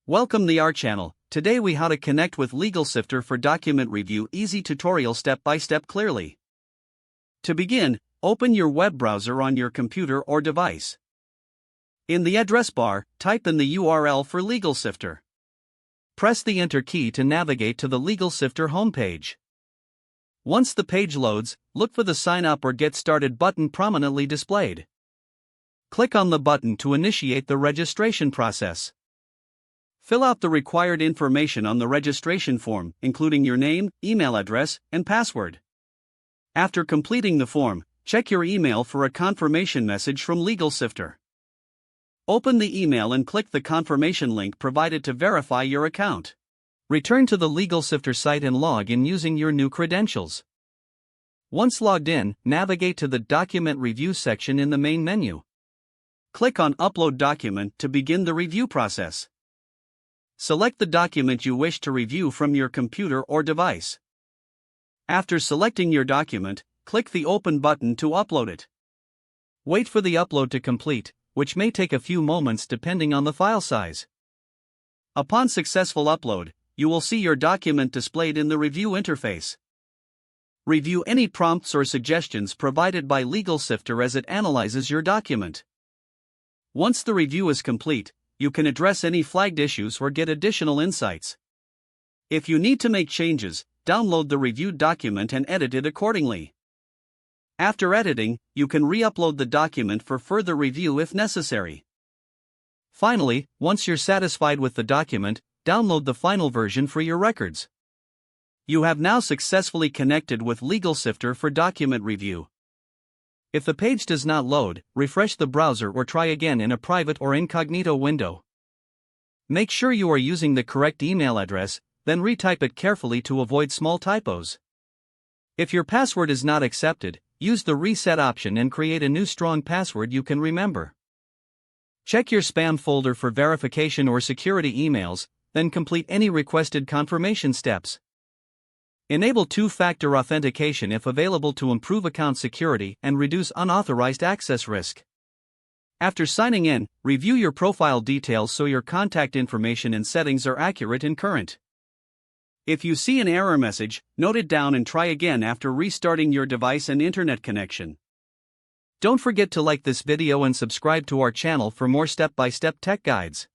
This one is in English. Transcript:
Welcome to our channel. Today we how to connect with LegalSifter for document review. Easy tutorial step by step clearly. To begin, open your web browser on your computer or device. In the address bar, type in the URL for LegalSifter. Press the Enter key to navigate to the LegalSifter homepage. Once the page loads, look for the Sign Up or Get Started button prominently displayed. Click on the button to initiate the registration process. Fill out the required information on the registration form, including your name, email address, and password. After completing the form, check your email for a confirmation message from LegalSifter. Open the email and click the confirmation link provided to verify your account. Return to the LegalSifter site and log in using your new credentials. Once logged in, navigate to the Document Review section in the main menu. Click on Upload Document to begin the review process. Select the document you wish to review from your computer or device. After selecting your document, click the Open button to upload it. Wait for the upload to complete, which may take a few moments depending on the file size. Upon successful upload, you will see your document displayed in the review interface. Review any prompts or suggestions provided by LegalSifter as it analyzes your document. Once the review is complete, you can address any flagged issues or get additional insights. If you need to make changes, download the reviewed document and edit it accordingly. After editing, you can re-upload the document for further review if necessary. Finally, once you're satisfied with the document, download the final version for your records. You have now successfully connected with LegalSifter for document review. If the page does not load, refresh the browser or try again in a private or incognito window. Make sure you are using the correct email address, then retype it carefully to avoid small typos. If your password is not accepted, use the reset option and create a new strong password you can remember. Check your spam folder for verification or security emails, then complete any requested confirmation steps. Enable two-factor authentication if available to improve account security and reduce unauthorized access risk. After signing in, review your profile details so your contact information and settings are accurate and current. If you see an error message, note it down and try again after restarting your device and internet connection. Don't forget to like this video and subscribe to our channel for more step-by-step tech guides.